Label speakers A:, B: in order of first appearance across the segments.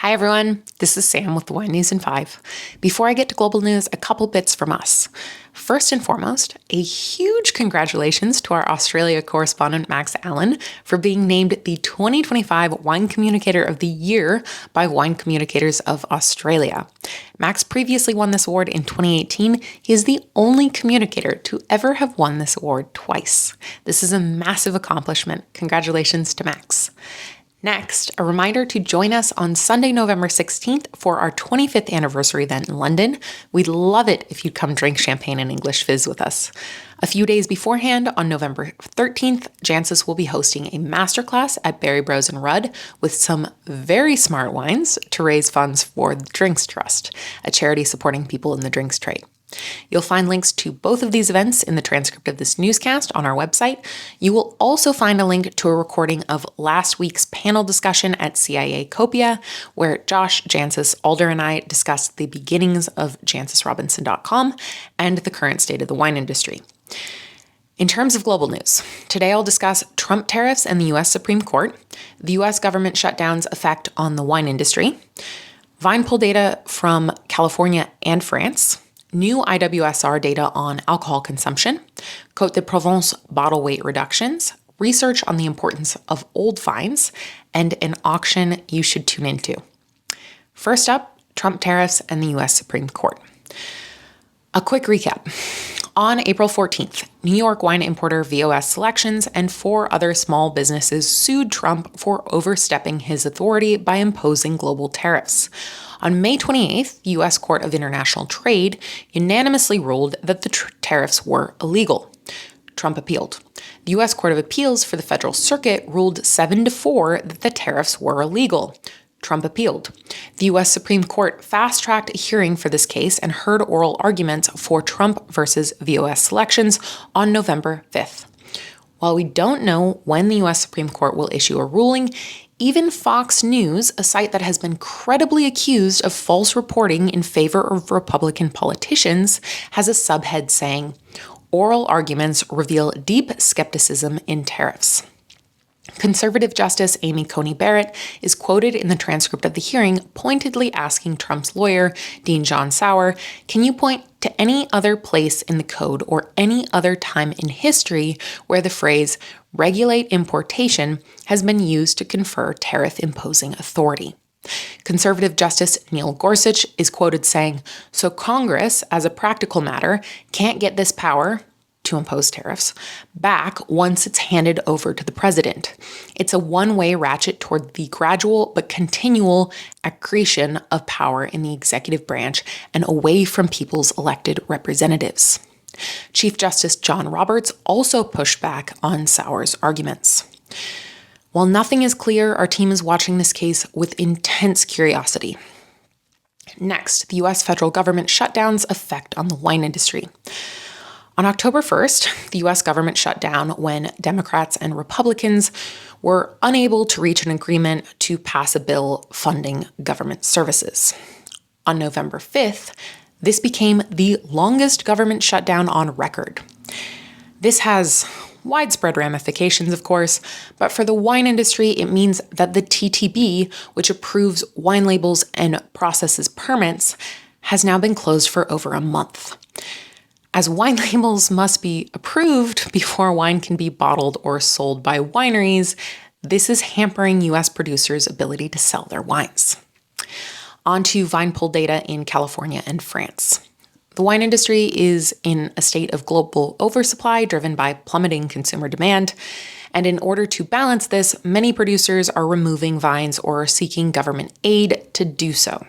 A: Hi everyone, this is Sam with the Wine News in 5. Before I get to global news, a couple bits from us. First and foremost, a huge congratulations to our Australia correspondent Max Allen for being named the 2025 Wine Communicator of the Year by Wine Communicators of Australia. Max previously won this award in 2018. He is the only communicator to ever have won this award twice. This is a massive accomplishment. Congratulations to Max. Next, a reminder to join us on Sunday, November 16th for our 25th anniversary event in London. We'd love it if you'd come drink champagne and English fizz with us. A few days beforehand, on November 13th, Jancis will be hosting a masterclass at Barry Bros and Rudd with some very smart wines to raise funds for the Drinks Trust, a charity supporting people in the drinks trade. You'll find links to both of these events in the transcript of this newscast on our website. You will also find a link to a recording of last week's panel discussion at CIA Copia, where Josh, Jancis, Alder, and I discussed the beginnings of JancisRobinson.com and the current state of the wine industry. In terms of global news, today I'll discuss Trump tariffs and the U.S. Supreme Court, the U.S. government shutdown's effect on the wine industry, vine pull data from California and France, new IWSR data on alcohol consumption, Côtes de Provence bottle weight reductions, research on the importance of old vines, and an auction you should tune into. First up, Trump tariffs and the U.S. Supreme Court. A quick recap. On April 14th, New York wine importer VOS Selections and 4 other small businesses sued Trump for overstepping his authority by imposing global tariffs. On May 28th, the U.S. Court of International Trade unanimously ruled that the tariffs were illegal. Trump appealed. The U.S. Court of Appeals for the Federal Circuit ruled 7-4 that the tariffs were illegal. Trump appealed. The U.S. Supreme Court fast-tracked a hearing for this case and heard oral arguments for Trump versus VOS Selections on November 5th. While we don't know when the U.S. Supreme Court will issue a ruling, even Fox News, a site that has been credibly accused of false reporting in favor of Republican politicians, has a subhead saying, "Oral arguments reveal deep skepticism in tariffs." Conservative Justice Amy Coney Barrett is quoted in the transcript of the hearing pointedly asking Trump's lawyer, Dean John Sauer, "Can you point to any other place in the code or any other time in history where the phrase regulate importation has been used to confer tariff-imposing authority?" Conservative Justice Neil Gorsuch is quoted saying, "So Congress, as a practical matter, can't get this power to impose tariffs back once it's handed over to the president. It's a one-way ratchet toward the gradual but continual accretion of power in the executive branch and away from people's elected representatives." Chief Justice John Roberts also pushed back on Sauer's arguments. While nothing is clear, our team is watching this case with intense curiosity. Next, the U.S. federal government shutdown's effect on the wine industry. On October 1st, the U.S. government shut down when Democrats and Republicans were unable to reach an agreement to pass a bill funding government services. On November 5th, this became the longest government shutdown on record. This has widespread ramifications, of course, but for the wine industry, it means that the TTB, which approves wine labels and processes permits, has now been closed for over a month. As wine labels must be approved before wine can be bottled or sold by wineries, this is hampering U.S. producers' ability to sell their wines. On to vine pull data in California and France. The wine industry is in a state of global oversupply driven by plummeting consumer demand, and in order to balance this, many producers are removing vines or seeking government aid to do so.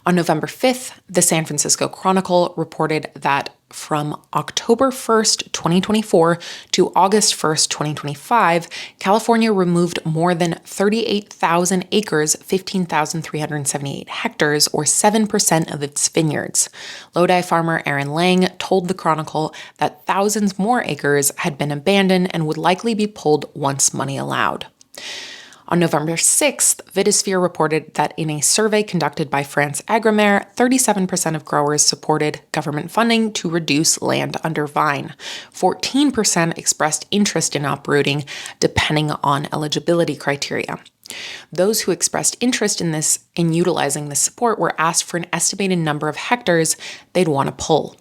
A: On November 5th, the San Francisco Chronicle reported that from October 1st, 2024 to August 1st, 2025, California removed more than 38,000 acres, 15,378 hectares, or 7% of its vineyards. Lodi farmer Aaron Lang told the Chronicle that thousands more acres had been abandoned and would likely be pulled once money allowed. On November 6th, Vitisphere reported that in a survey conducted by France Agrimaire, 37% of growers supported government funding to reduce land under vine. 14% expressed interest in uprooting, depending on eligibility criteria. Those who expressed interest in utilizing this support were asked for an estimated number of hectares they'd want to pull.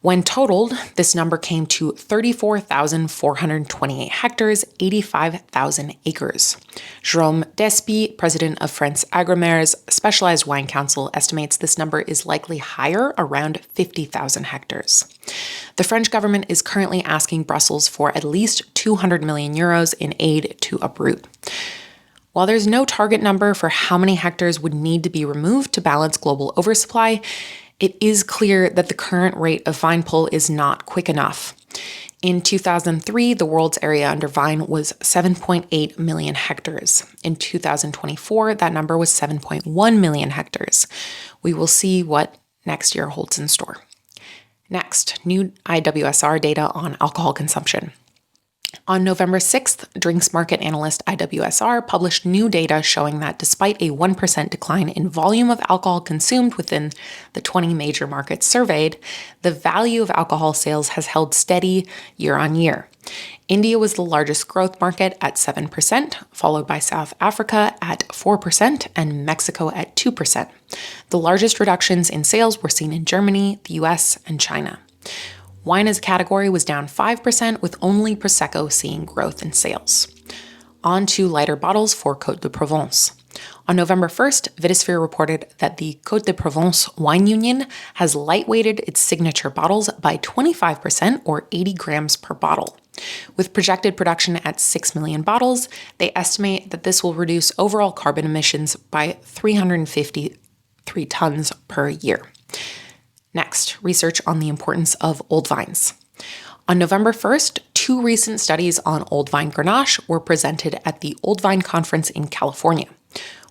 A: When totaled, this number came to 34,428 hectares, 85,000 acres. Jérôme Despy, president of France Agrimaires Specialized Wine Council, estimates this number is likely higher, around 50,000 hectares. The French government is currently asking Brussels for at least 200 million euros in aid to uproot. While there's no target number for how many hectares would need to be removed to balance global oversupply, it is clear that the current rate of vine pull is not quick enough. In 2003, the world's area under vine was 7.8 million hectares. In 2024, that number was 7.1 million hectares. We will see what next year holds in store. Next, new IWSR data on alcohol consumption. On November 6th, drinks market analyst IWSR published new data showing that despite a 1% decline in volume of alcohol consumed within the 20 major markets surveyed, the value of alcohol sales has held steady year on year. India was the largest growth market at 7%, followed by South Africa at 4% and Mexico at 2%. The largest reductions in sales were seen in Germany, the US, and China. Wine as a category was down 5%, with only Prosecco seeing growth in sales. On to lighter bottles for Côtes de Provence. On November 1st, Vitisphere reported that the Côtes de Provence Wine Union has lightweighted its signature bottles by 25%, or 80 grams per bottle. With projected production at 6 million bottles, they estimate that this will reduce overall carbon emissions by 353 tons per year. Next, research on the importance of old vines. On November 1st, 2 recent studies on old vine Grenache were presented at the Old Vine Conference in California.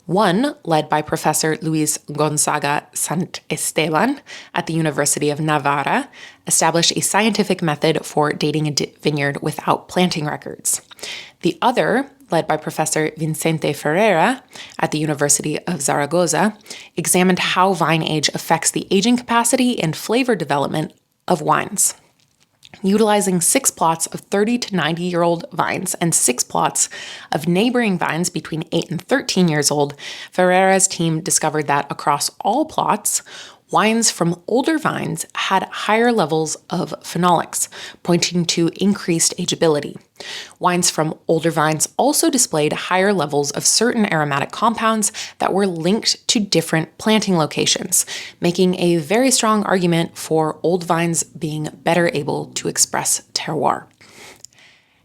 A: One, led by Professor Luis Gonzaga Sant Esteban at the University of Navarra, established a scientific method for dating a vineyard without planting records. The other, led by Professor Vicente Ferreira at the University of Zaragoza, examined how vine age affects the aging capacity and flavor development of wines. Utilizing 6 plots of 30 to 90-year-old vines and 6 plots of neighboring vines between 8 and 13 years old, Ferreira's team discovered that across all plots, wines from older vines had higher levels of phenolics, pointing to increased ageability. Wines from older vines also displayed higher levels of certain aromatic compounds that were linked to different planting locations, making a very strong argument for old vines being better able to express terroir.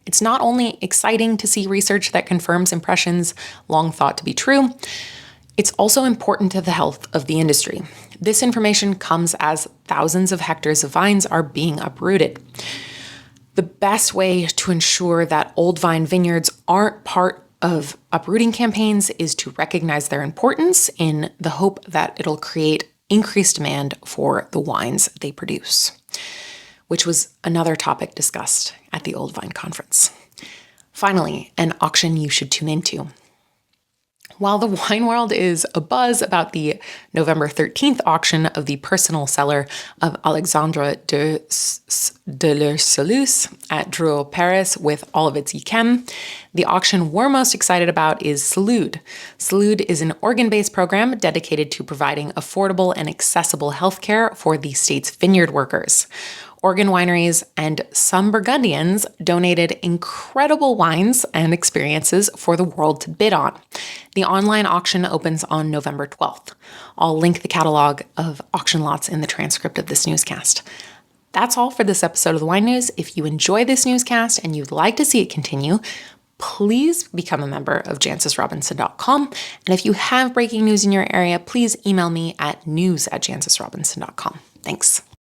A: It's not only exciting to see research that confirms impressions long thought to be true, it's also important to the health of the industry. This information comes as thousands of hectares of vines are being uprooted. The best way to ensure that old vine vineyards aren't part of uprooting campaigns is to recognize their importance in the hope that it'll create increased demand for the wines they produce, which was another topic discussed at the Old Vine Conference. Finally, an auction you should tune into. While the wine world is abuzz about the November 13th auction of the personal cellar of Alexandre de l'Ursulus at Drouot, Paris, with all of its yquem, the auction we're most excited about is Salud. Salud is an organ-based program dedicated to providing affordable and accessible healthcare for the state's vineyard workers. Organ wineries and some Burgundians donated incredible wines and experiences for the world to bid on. The online auction opens on November 12th. I'll link the catalog of auction lots in the transcript of this newscast. That's all for this episode of the Wine News. If you enjoy this newscast and you'd like to see it continue, please become a member of jancesrobinson.com. And if you have breaking news in your area, please email me at news@jancesrobinson.com. Thanks.